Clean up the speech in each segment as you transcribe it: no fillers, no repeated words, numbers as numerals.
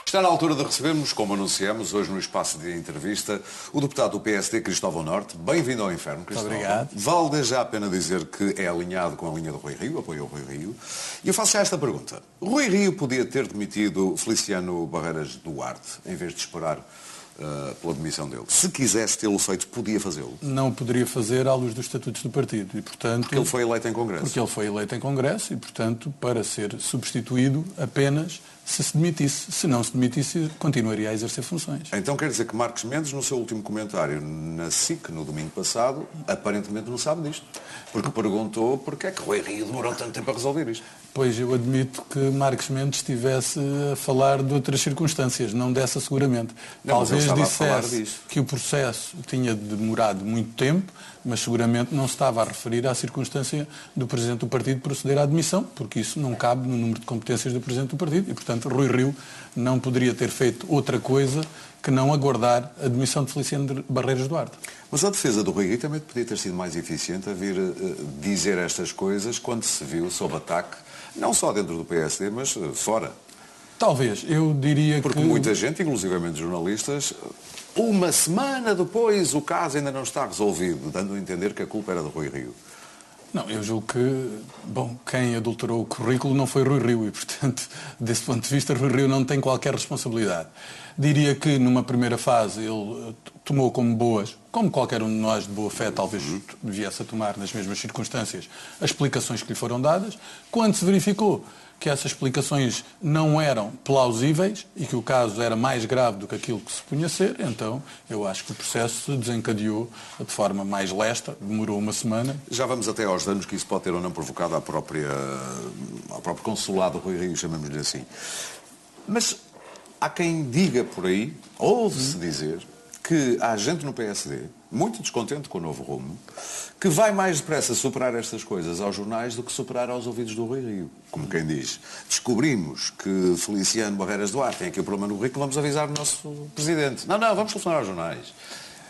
Está na altura de recebermos, como anunciamos, hoje no espaço de entrevista, o deputado do PSD, Cristóvão Norte. Bem-vindo ao Inferno, Cristóvão. Muito obrigado. Vale desde já a pena dizer que é alinhado com a linha do Rui Rio, apoia o Rui Rio. E eu faço já esta pergunta. Rui Rio podia ter demitido Feliciano Barreiras Duarte, em vez de esperar pela demissão dele. Se quisesse tê-lo feito, podia fazê-lo? Não o poderia fazer à luz dos estatutos do partido. E, portanto, porque ele foi eleito em Congresso. Porque ele foi eleito em Congresso e, portanto, para ser substituído apenas se demitisse. Se não se demitisse, continuaria a exercer funções. Então quer dizer que Marcos Mendes, no seu último comentário na SIC, no domingo passado, aparentemente não sabe disto. Porque perguntou porque é que Rui Rio demorou tanto tempo a resolver isto. Pois, eu admito que Marcos Mendes estivesse a falar de outras circunstâncias, não dessa seguramente. Não, talvez dissesse disso. Que o processo tinha demorado muito tempo, mas seguramente não se estava a referir à circunstância do Presidente do Partido proceder à admissão, porque isso não cabe no número de competências do Presidente do Partido e, portanto, Rui Rio não poderia ter feito outra coisa que não aguardar a demissão de Feliciano Barreiras Duarte. Mas a defesa do Rui Rio também podia ter sido mais eficiente a vir dizer estas coisas quando se viu sob ataque, não só dentro do PSD, mas fora. Talvez, eu diria porque muita gente, inclusivamente jornalistas, uma semana depois o caso ainda não está resolvido, dando a entender que a culpa era do Rui Rio. Não, eu julgo que, quem adulterou o currículo não foi Rui Rio e, portanto, desse ponto de vista, Rui Rio não tem qualquer responsabilidade. Diria que, numa primeira fase, ele tomou como boas, como qualquer um de nós de boa fé talvez viesse a tomar nas mesmas circunstâncias, as explicações que lhe foram dadas. Quando se verificou que essas explicações não eram plausíveis e que o caso era mais grave do que aquilo que se punha a ser, então eu acho que o processo se desencadeou de forma mais lesta, demorou uma semana. Já vamos até aos danos que isso pode ter ou não provocado ao próprio consulado Rui Rio, chamamos-lhe assim. Mas há quem diga por aí, ouve-se dizer, que há gente no PSD, muito descontente com o novo rumo, que vai mais depressa superar estas coisas aos jornais do que superar aos ouvidos do Rui Rio. Como quem diz, descobrimos que Feliciano Barreiras Duarte tem aqui o problema no currículo, vamos avisar o nosso Presidente. Não, vamos telefonar aos jornais.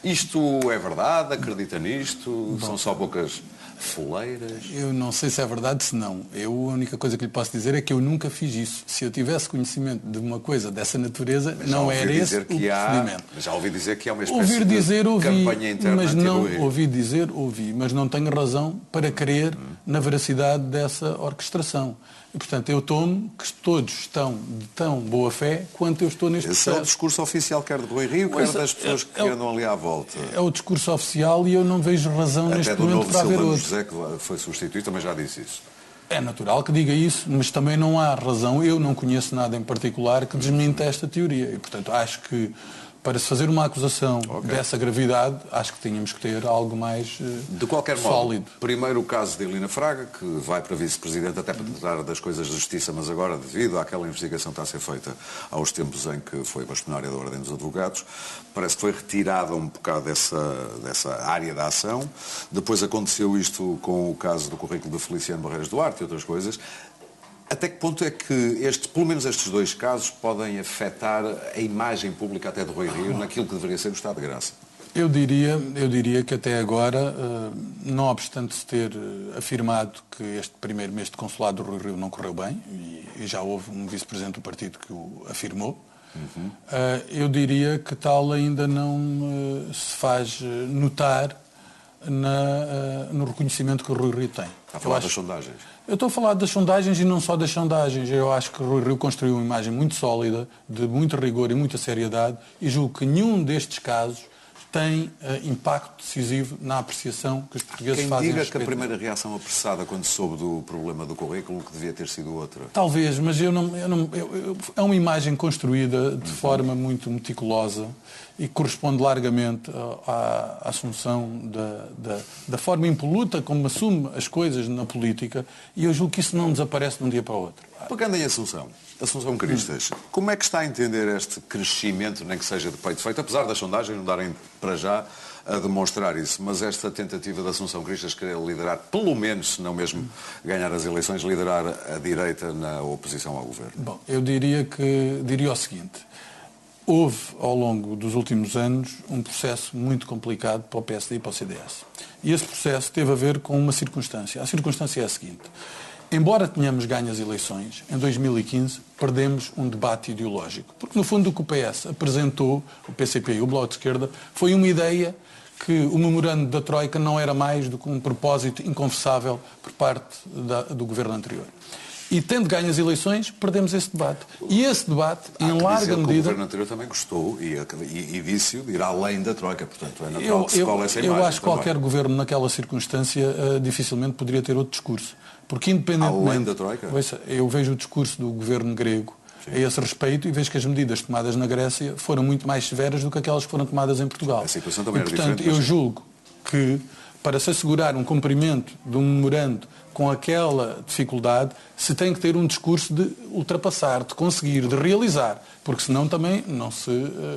Isto é verdade? Acredita nisto? São só poucas foleiras? Eu não sei se é verdade, se não. A única coisa que lhe posso dizer é que eu nunca fiz isso. Se eu tivesse conhecimento de uma coisa dessa natureza, não era esse o procedimento. Mas já ouvi dizer que há uma espécie de campanha interna mas não ouvi dizer, mas não tenho razão para crer na veracidade dessa orquestração. E, portanto, eu tomo que todos estão de tão boa fé quanto eu estou neste processo. Esse é o discurso oficial, quer de Rui Rio, quer das pessoas que andam ali à volta. É o discurso oficial e eu não vejo razão neste momento para haver outro. José, que foi substituído, também já disse isso. É natural que diga isso, mas também não há razão. Eu não conheço nada em particular que desminta esta teoria. E, portanto, acho que para se fazer uma acusação dessa gravidade, acho que tínhamos que ter algo mais sólido. De qualquer modo, primeiro o caso de Helena Fraga, que vai para vice-presidente até para tratar das coisas de justiça, mas agora, devido àquela investigação que está a ser feita aos tempos em que foi bastonária da Ordem dos Advogados, parece que foi retirada um bocado dessa área da ação. Depois aconteceu isto com o caso do currículo de Feliciano Barreiras Duarte e outras coisas. Até que ponto é que pelo menos estes dois casos podem afetar a imagem pública até de Rui Rio naquilo que deveria ser o Estado de Graça? Eu diria que até agora, não obstante se ter afirmado que este primeiro mês de consulado do Rui Rio não correu bem, e já houve um vice-presidente do partido que o afirmou, eu diria que tal ainda não se faz notar no reconhecimento que o Rui Rio tem. Está a falar das sondagens? Eu estou a falar das sondagens e não só das sondagens. Eu acho que o Rui Rio construiu uma imagem muito sólida, de muito rigor e muita seriedade, e julgo que nenhum destes casos tem impacto decisivo na apreciação que os portugueses fazem. Quem diga que a primeira reação apressada quando soube do problema do currículo que devia ter sido outra? Talvez, mas é uma imagem construída de forma muito meticulosa e corresponde largamente à assunção da forma impoluta como assume as coisas na política, e eu julgo que isso não desaparece de um dia para o outro. Pegando em Assunção Cristas, como é que está a entender este crescimento, nem que seja de peito feito, apesar das sondagens não darem para já a demonstrar isso, mas esta tentativa de Assunção Cristas querer liderar, pelo menos, se não mesmo ganhar as eleições, liderar a direita na oposição ao governo? Bom, eu diria o seguinte: houve, ao longo dos últimos anos, um processo muito complicado para o PSD e para o CDS. E esse processo teve a ver com uma circunstância. A circunstância é a seguinte: embora tenhamos ganho as eleições, em 2015 perdemos um debate ideológico. Porque, no fundo, o que o PS apresentou, o PCP e o Bloco de Esquerda, foi uma ideia que o memorando da Troika não era mais do que um propósito inconfessável por parte do governo anterior. E, tendo ganho as eleições, perdemos esse debate. E esse debate, em larga medida... O governo anterior também gostou e disse-o de ir além da Troika. Portanto, é natural que se cole essa imagem. Eu acho que qualquer governo, naquela circunstância, dificilmente poderia ter outro discurso. Porque, independentemente... Além da Troika? Eu vejo o discurso do governo grego a esse respeito e vejo que as medidas tomadas na Grécia foram muito mais severas do que aquelas que foram tomadas em Portugal. A situação também era portanto, diferente. Eu julgo que, para se assegurar um cumprimento de um memorando com aquela dificuldade, se tem que ter um discurso de ultrapassar, de conseguir, de realizar, porque senão também não se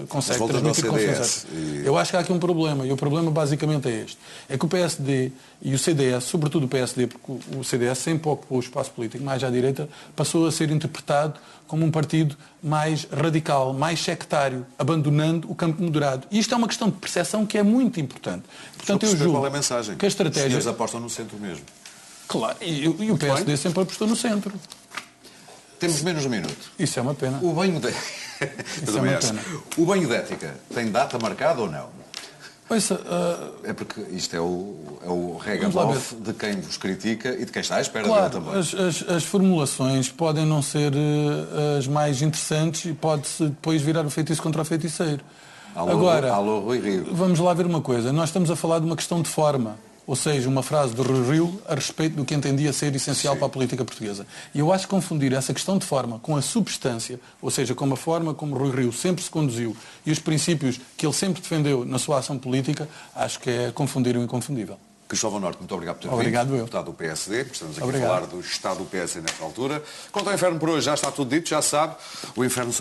consegue transmitir confiança. Eu acho que há aqui um problema, e o problema basicamente é este. É que o PSD e o CDS, sobretudo o PSD, porque o CDS sempre ocupou o espaço político mais à direita, passou a ser interpretado como um partido mais radical, mais sectário, abandonando o campo moderado. E isto é uma questão de percepção que é muito importante. Portanto, eu julgo qual é a mensagem? Que a estratégia... Os senhores apostam no centro mesmo. Claro, e o PSD sempre apostou no centro. Temos menos de um minuto. Isso é uma pena. O banho de... Isso é uma pena. O banho de ética tem data marcada ou não? Ouça, é porque isto é o regabof de quem vos critica e de quem está à espera dele também. As formulações podem não ser as mais interessantes e pode-se depois virar o feitiço contra o feiticeiro. Alô, Rui Rio. Vamos lá ver uma coisa. Nós estamos a falar de uma questão de forma. Ou seja, uma frase do Rui Rio a respeito do que entendia ser essencial para a política portuguesa. E eu acho que confundir essa questão de forma com a substância, ou seja, com a forma como Rui Rio sempre se conduziu e os princípios que ele sempre defendeu na sua ação política, acho que é confundir o inconfundível. Cristóvão Norte, muito obrigado por ter vindo. Eu. Deputado do PSD, estamos aqui a falar do estado do PSD nesta altura. Quanto ao inferno por hoje, já está tudo dito, já sabe. O inferno